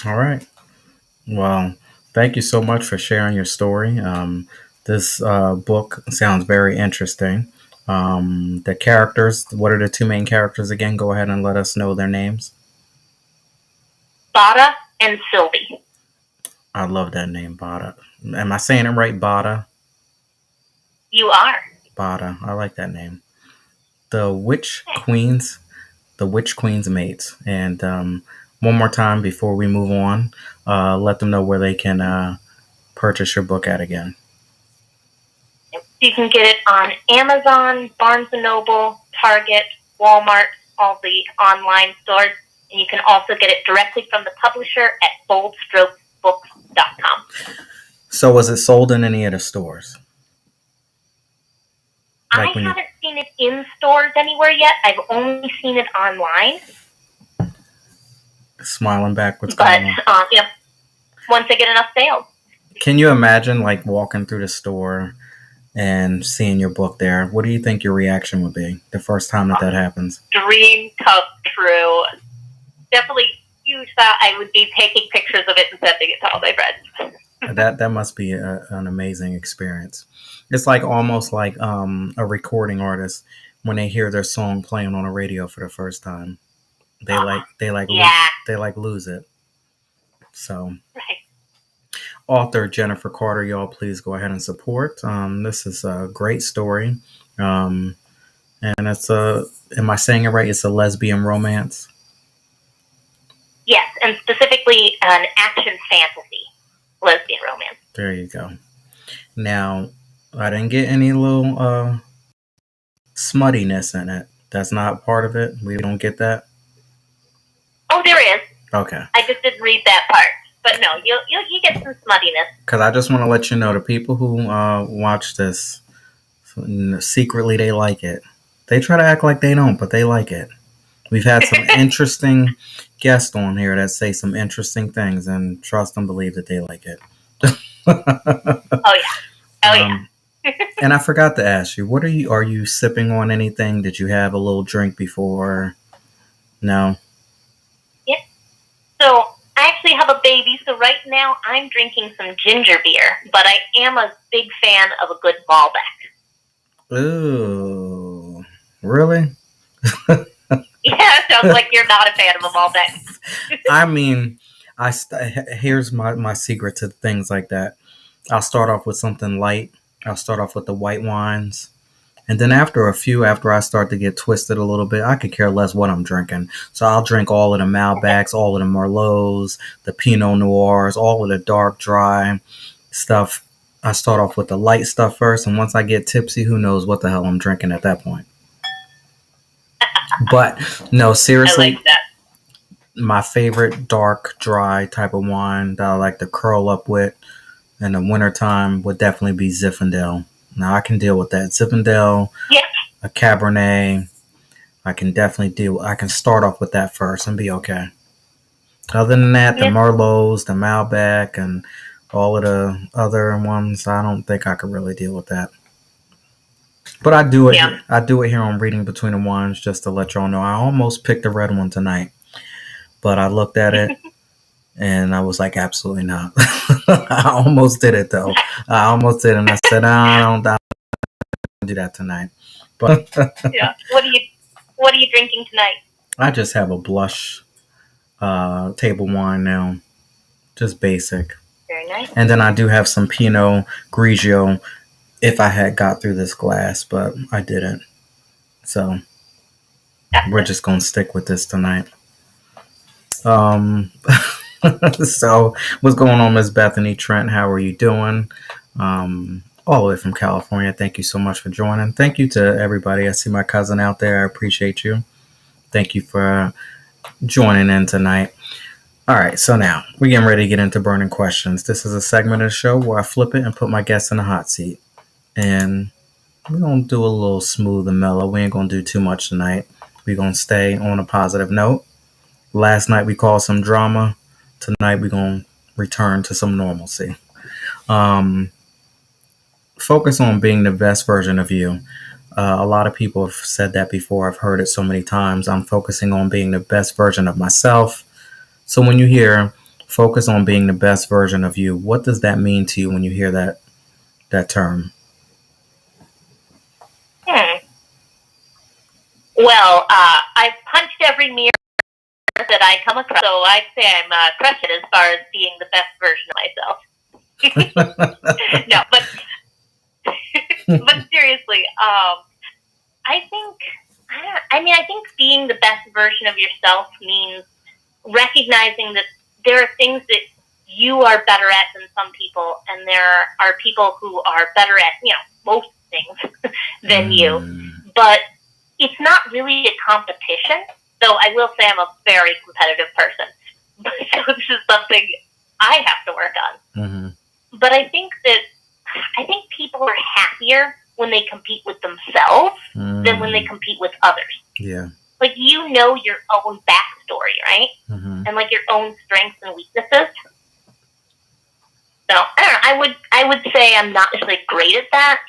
Speaker 1: All right. Well, thank you so much for sharing your story. This book sounds very interesting. The characters, what are the two main characters again? Go ahead and let us know their names.
Speaker 2: Bada and Sylvie.
Speaker 1: I love that name, Bada. Am I saying it right? Bada?
Speaker 2: You are.
Speaker 1: Bada. I like that name. The Witch Queens, the Witch Queen's mates. And one more time before we move on, let them know where they can purchase your book at again.
Speaker 2: You can get it on Amazon, Barnes& and Noble, Target, Walmart, all the online stores. And you can also get it directly from the publisher at boldstrokesbooks.com.
Speaker 1: So, was it sold in any of the stores?
Speaker 2: I
Speaker 1: Like when you
Speaker 2: haven't seen it in stores anywhere yet. I've only seen it online.
Speaker 1: smiling back, what's
Speaker 2: But,
Speaker 1: going on?
Speaker 2: once I get enough sales.
Speaker 1: Can you imagine like walking through the store and seeing your book there? What do you think your reaction would be the first time that happens?
Speaker 2: Dream come true. Definitely huge thought. I would be taking pictures of it and sending it to all my friends.
Speaker 1: That must be an amazing experience. It's like almost like a recording artist when they hear their song playing on a radio for the first time.
Speaker 2: Yeah.
Speaker 1: They like lose it. So
Speaker 2: Right.
Speaker 1: author Jennifer Carter, y'all please go ahead and support. This is a great story. Um, and it's a, am I saying it right? It's a lesbian romance.
Speaker 2: Yes, and specifically an action fantasy lesbian romance.
Speaker 1: There you go. Now, I didn't get any little smuttiness in it. That's not part of it. We don't get that.
Speaker 2: Oh, there is.
Speaker 1: Okay.
Speaker 2: I just didn't read that part. But no, you get some smuttiness.
Speaker 1: Because I just want to let you know the people who watch this, secretly they like it. They try to act like they don't, but they like it. We've had some interesting guests on here that say some interesting things, and trust and believe that they like it.
Speaker 2: Oh yeah. Oh yeah.
Speaker 1: And I forgot to ask you, what are you? Are you sipping on anything? Did you have a little drink before? No.
Speaker 2: Yeah. So I actually have a baby, so right now I'm drinking some ginger beer, but I am a big fan of a good Malbec.
Speaker 1: Ooh, really?
Speaker 2: Yeah, sounds like you're not a fan of a Malbec.
Speaker 1: I mean, here's my secret to things like that. I'll start off with something light. I'll start off with the white wines. And then after I start to get twisted a little bit, I could care less what I'm drinking. So I'll drink all of the Malbecs, all of the Merlots, the Pinot Noirs, all of the dark, dry stuff. I start off with the light stuff first, and once I get tipsy, who knows what the hell I'm drinking at that point. But no,
Speaker 2: I like
Speaker 1: seriously,
Speaker 2: that.
Speaker 1: my favorite dark, dry type of wine that I like to curl up with in the wintertime would definitely be Zinfandel. Now I can deal with that. Zinfandel,
Speaker 2: Yeah.
Speaker 1: a Cabernet, I can definitely deal. I can start off with that first and be okay. Other than that, the
Speaker 2: Yeah.
Speaker 1: Merlots, the Malbec, and all of the other ones, I don't think I could really deal with that. But I do it.
Speaker 2: Yeah.
Speaker 1: I do it here on Reading Between the Wines just to let y'all know. I almost picked the red one tonight, but I looked at it and I was like, absolutely not. I almost did it though. I almost did, and I said, I don't do that tonight. But
Speaker 2: Yeah. What are you drinking tonight?
Speaker 1: I just have a blush table wine now, just basic.
Speaker 2: Very nice.
Speaker 1: And then I do have some Pinot Grigio if I had got through this glass, but I didn't. So we're just going to stick with this tonight. Um, so what's going on, Miss Bethany Trent? How are you doing? All the way from California. Thank you so much for joining. Thank you to everybody. I see my cousin out there. I appreciate you. Thank you for joining in tonight. All right, so now we're getting ready to get into burning questions. This is a segment of the show where I flip it and put my guests in the hot seat. And we're going to do a little smooth and mellow. We ain't going to do too much tonight. We're going to stay on a positive note. Last night we caused some drama. Tonight we're going to return to some normalcy. Focus on being the best version of you. A lot of people have said that before. I've heard it so many times. I'm focusing on being the best version of myself. So when you hear focus on being the best version of you, what does that mean to you when you hear that term?
Speaker 2: Well, I've punched every mirror that I come across, so I'd say I'm crushing as far as being the best version of myself. No, but seriously, I think being the best version of yourself means recognizing that there are things that you are better at than some people, and there are people who are better at, most things than you. But it's not really a competition, though I will say I'm a very competitive person. So this is something I have to work on.
Speaker 1: Mm-hmm.
Speaker 2: But I think people are happier when they compete with themselves than when they compete with others.
Speaker 1: Yeah.
Speaker 2: Like, you know your own backstory, right?
Speaker 1: Mm-hmm.
Speaker 2: And like your own strengths and weaknesses. So I don't know. I would say I'm not necessarily great at that.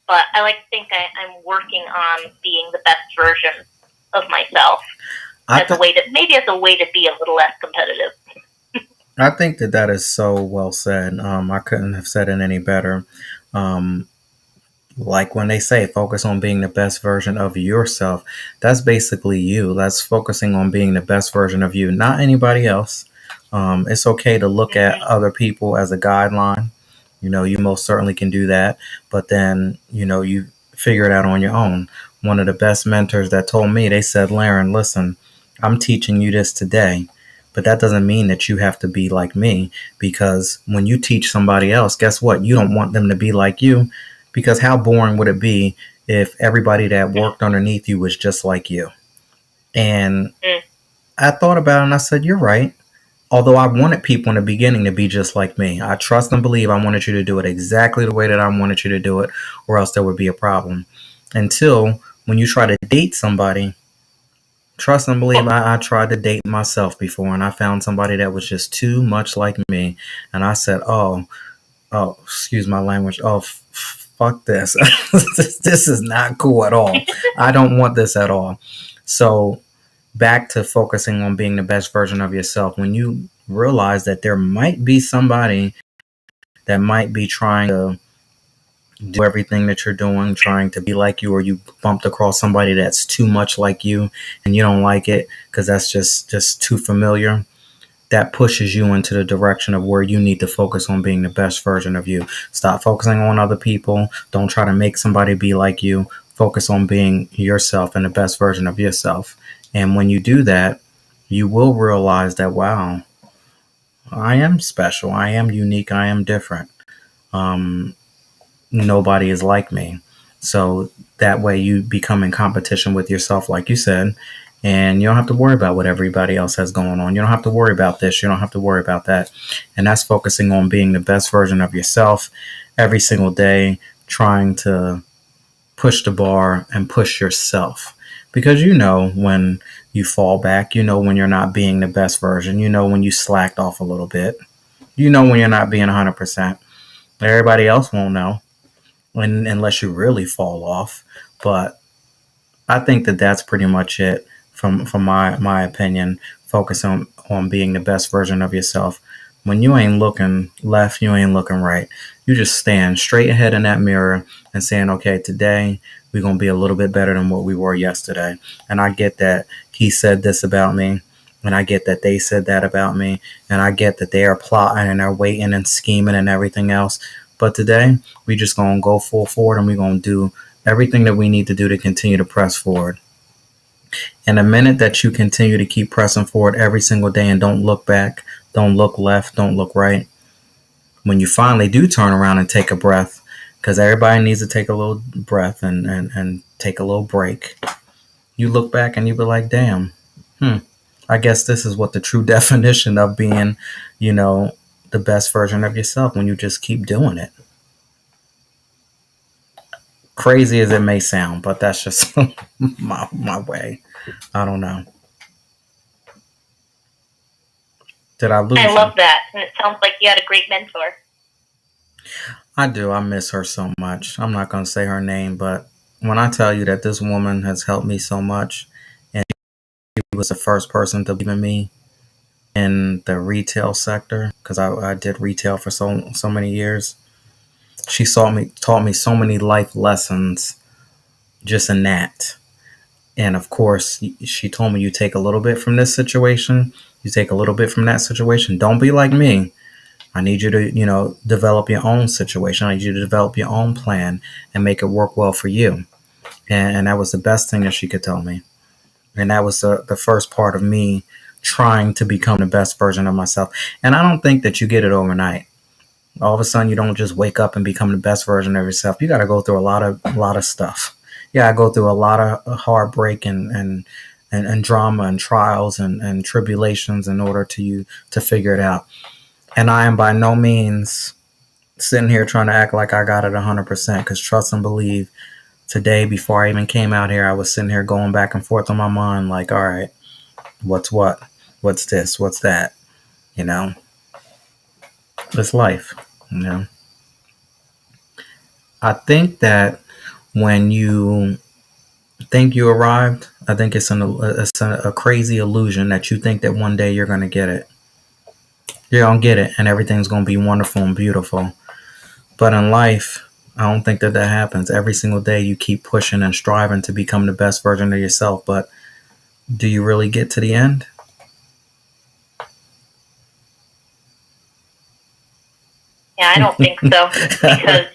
Speaker 2: But I like to think I'm working on being the best version of myself as a way to be a little less competitive.
Speaker 1: I think that is so well said. I couldn't have said it any better. Like when they say focus on being the best version of yourself, that's basically you. That's focusing on being the best version of you, not anybody else. It's okay to look at other people as a guideline. You most certainly can do that, but then, you figure it out on your own. One of the best mentors that told me, they said, Laren, listen, I'm teaching you this today, but that doesn't mean that you have to be like me, because when you teach somebody else, guess what? You don't want them to be like you, because how boring would it be if everybody that worked underneath you was just like you? And I thought about it and I said, you're right. Although I wanted people in the beginning to be just like me. I trust and believe I wanted you to do it exactly the way that I wanted you to do it, or else there would be a problem. Until when you try to date somebody, trust and believe I tried to date myself before, and I found somebody that was just too much like me. And I said, oh, excuse my language. Oh, fuck this. This is not cool at all. I don't want this at all. So back to focusing on being the best version of yourself. When you realize that there might be somebody that might be trying to do everything that you're doing, trying to be like you, or you bumped across somebody that's too much like you and you don't like it because that's just too familiar, that pushes you into the direction of where you need to focus on being the best version of you. Stop focusing on other people. Don't try to make somebody be like you. Focus on being yourself and the best version of yourself. And when you do that, you will realize that, wow, I am special. I am unique. I am different. Nobody is like me. So that way you become in competition with yourself, like you said, and you don't have to worry about what everybody else has going on. You don't have to worry about this. You don't have to worry about that. And that's focusing on being the best version of yourself every single day, trying to push the bar and push yourself. Because when you fall back, when you're not being the best version, when you slacked off a little bit, when you're not being 100%. Everybody else won't know unless you really fall off. But I think that that's pretty much it from my opinion. Focus on being the best version of yourself. When you ain't looking left, you ain't looking right. You just stand straight ahead in that mirror and saying, okay, today we're going to be a little bit better than what we were yesterday. And I get that he said this about me. And I get that they said that about me, and I get that they are plotting and they're waiting and scheming and everything else. But today, we just gonna go full forward and we gonna do everything that we need to do to continue to press forward. And the minute that you continue to keep pressing forward every single day and don't look back, don't look left, don't look right, when you finally do turn around and take a breath, because everybody needs to take a little breath and take a little break, you look back and you be like, damn, I guess this is what the true definition of being, you know, the best version of yourself, when you just keep doing it. Crazy as it may sound, but that's just my way. I don't know. Did I
Speaker 2: I
Speaker 1: lose you?
Speaker 2: love that, and it sounds like you had a great mentor.
Speaker 1: I do. I miss her so much. I'm not going to say her name, but when I tell you that this woman has helped me so much, and she was the first person to believe in me in the retail sector, because I did retail for so many years. She taught me so many life lessons just in that. And of course, she told me, you take a little bit from this situation, you take a little bit from that situation. Don't be like me. I need you to, develop your own situation. I need you to develop your own plan and make it work well for you. And that was the best thing that she could tell me. And that was the first part of me trying to become the best version of myself. And I don't think that you get it overnight. All of a sudden, you don't just wake up and become the best version of yourself. You got to go through a lot of stuff. Yeah, I go through a lot of heartbreak and drama and trials and tribulations in order to figure it out. And I am by no means sitting here trying to act like I got it 100%, because trust and believe, today, before I even came out here, I was sitting here going back and forth in my mind like, all right, what's what? What's this? What's that? You know, it's life. You know, I think that when you think you arrived, I think it's a crazy illusion that you think that one day you're going to get it. You're going to get it and everything's going to be wonderful and beautiful. But in life, I don't think that happens. Every single day you keep pushing and striving to become the best version of yourself. But do you really get to the end?
Speaker 2: Yeah, I don't think so, because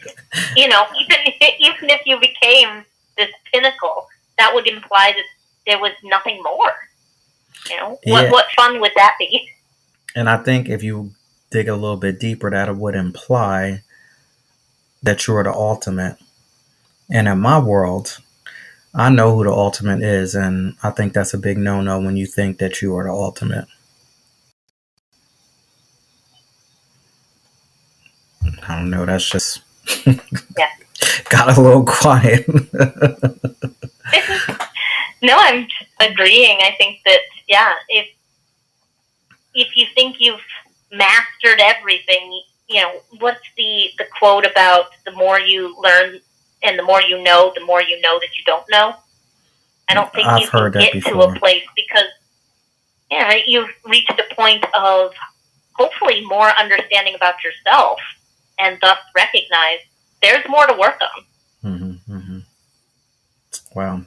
Speaker 2: even if you became this pinnacle, that would imply that there was nothing more.
Speaker 1: Yeah.
Speaker 2: What fun would that be?
Speaker 1: And I think if you dig a little bit deeper, that would imply that you're the ultimate. And in my world, I know who the ultimate is, and I think that's a big no-no when you think that you are the ultimate. I don't know. That's just
Speaker 2: Yeah.
Speaker 1: got a little quiet.
Speaker 2: No, I'm agreeing. I think that, yeah, if you think you've mastered everything, what's the quote about the more you learn and the more you know that you don't know? I don't think
Speaker 1: I've
Speaker 2: you can
Speaker 1: heard that
Speaker 2: get to
Speaker 1: before.
Speaker 2: a place because, yeah, right, you've reached a point of hopefully more understanding about yourself, and thus recognize there's more to work on.
Speaker 1: Mm-hmm. Wow.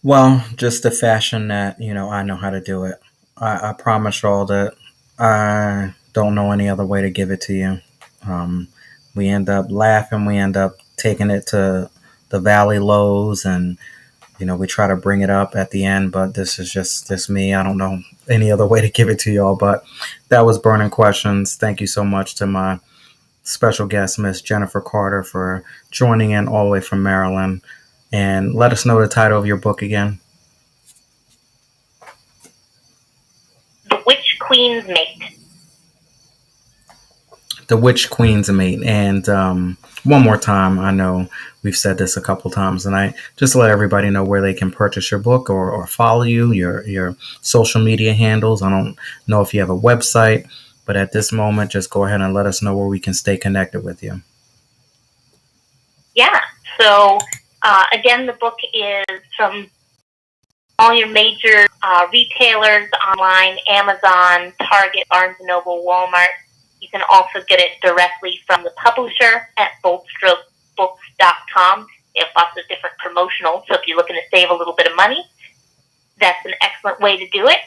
Speaker 1: Well, just the fashion that, I know how to do it. I promise y'all that I don't know any other way to give it to you. Um, we end up laughing. We end up taking it to the valley lows, and we try to bring it up at the end. But this is just me. I don't know any other way to give it to y'all. But that was Burning Questions. Thank you so much to my special guest, Miss Jennifer Carter, for joining in all the way from Maryland. And let us know the title of your book again.
Speaker 2: The Witch Queen's Mate.
Speaker 1: The Witch Queen's Mate. And one more time, I know we've said this a couple times tonight, just let everybody know where they can purchase your book or follow you, your social media handles. I don't know if you have a website, but at this moment, just go ahead and let us know where we can stay connected with you.
Speaker 2: Yeah. So, again, the book is from all your major retailers online: Amazon, Target, Barnes & Noble, Walmart. You can also get it directly from the publisher at boldstrokebooks.com. They have lots of different promotionals, so if you're looking to save a little bit of money, that's an excellent way to do it.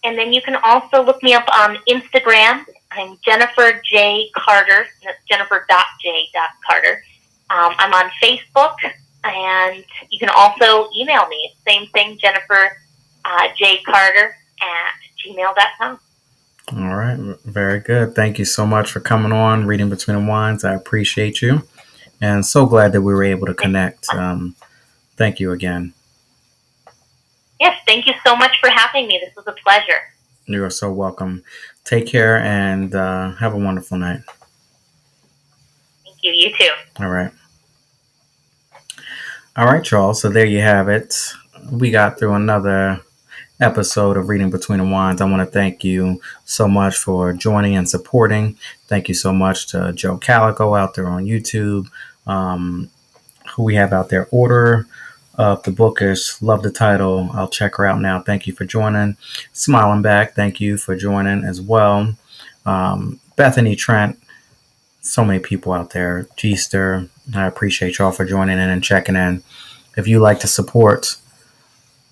Speaker 2: And then you can also look me up on Instagram. I'm Jennifer J. Carter. That's Jennifer.J.Carter. I'm on Facebook, and you can also email me. Same thing, Jennifer J. Carter at gmail.com.
Speaker 1: All right. Very good. Thank you so much for coming on, Reading Between the Wines. I appreciate you. And so glad that we were able to connect. Thank you again.
Speaker 2: Yes, thank you so much for having me. This was a pleasure.
Speaker 1: You are so welcome. Take care and have a wonderful night.
Speaker 2: Thank you. You too.
Speaker 1: All right. All right, y'all. So there you have it. We got through another episode of Reading Between the Wines. I want to thank you so much for joining and supporting. Thank you so much to Joe Calico out there on YouTube, who we have out there. Order of the Bookish. Love the title. I'll check her out now. Thank you for joining. Smiling Back. Thank you for joining as well. Bethany Trent. So many people out there. G-Ster. I appreciate y'all for joining in and checking in. If you like to support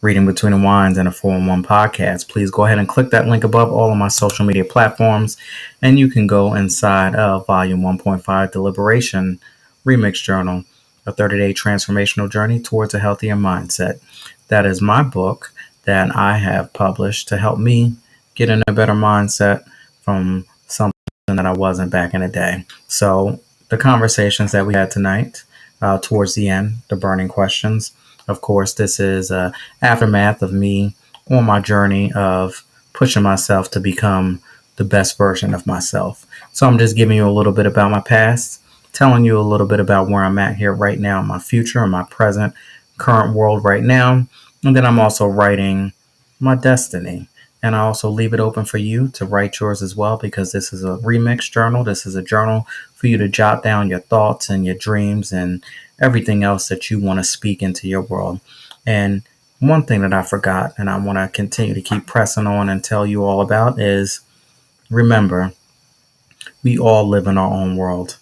Speaker 1: Reading Between the Wines and a 411 podcast, please go ahead and click that link above all of my social media platforms, and you can go inside of Volume 1.5 Deliberation Remix Journal, a 30-day transformational journey towards a healthier mindset. That is my book that I have published to help me get in a better mindset from something that I wasn't back in the day. So the conversations that we had tonight, towards the end, the burning questions. Of course, this is aftermath of me on my journey of pushing myself to become the best version of myself. So I'm just giving you a little bit about my past, telling you a little bit about where I'm at here right now, my future, and my present, current world right now. And then I'm also writing my destiny. And I also leave it open for you to write yours as well, because this is a remix journal. This is a journal for you to jot down your thoughts and your dreams and everything else that you want to speak into your world. And one thing that I forgot and I want to continue to keep pressing on and tell you all about is, remember, we all live in our own world.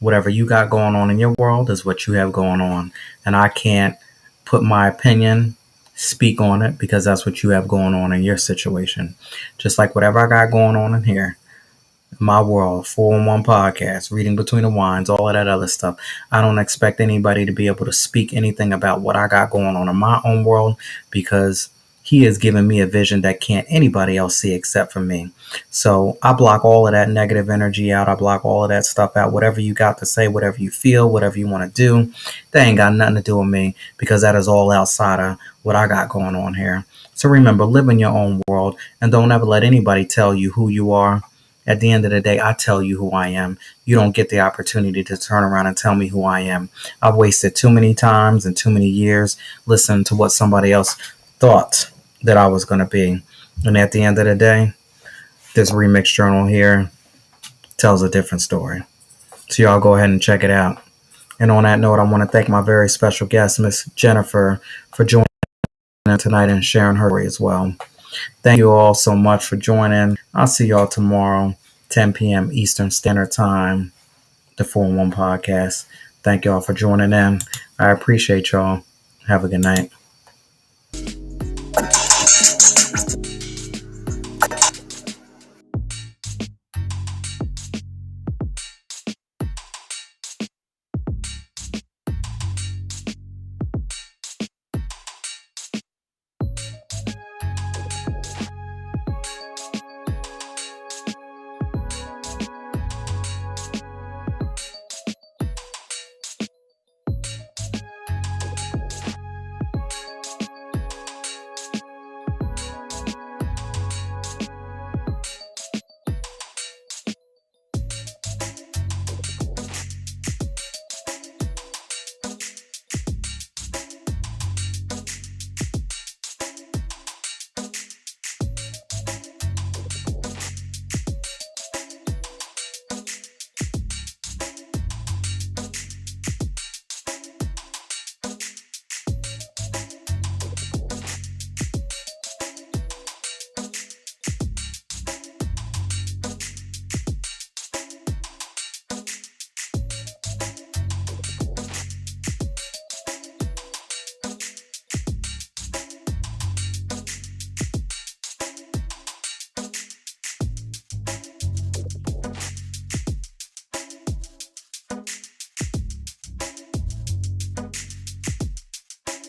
Speaker 1: Whatever you got going on in your world is what you have going on. And I can't put my opinion, speak on it, because that's what you have going on in your situation. Just like whatever I got going on in here, my world, 411 podcast, Reading Between the Wines, all of that other stuff. I don't expect anybody to be able to speak anything about what I got going on in my own world, because he has given me a vision that can't anybody else see except for me. So I block all of that negative energy out. I block all of that stuff out. Whatever you got to say, whatever you feel, whatever you want to do, that ain't got nothing to do with me, because that is all outside of what I got going on here. So remember, live in your own world and don't ever let anybody tell you who you are. At the end of the day, I tell you who I am. You don't get the opportunity to turn around and tell me who I am. I've wasted too many times and too many years listening to what somebody else thought that I was going to be. And at the end of the day, this remix journal here tells a different story. So y'all go ahead and check it out. And on that note, I want to thank my very special guest, Miss Jennifer, for joining tonight and sharing her story as well. Thank you all so much for joining. I'll see y'all tomorrow, 10 p.m. Eastern Standard Time, the 411 podcast. Thank y'all for joining in. I appreciate y'all. Have a good night.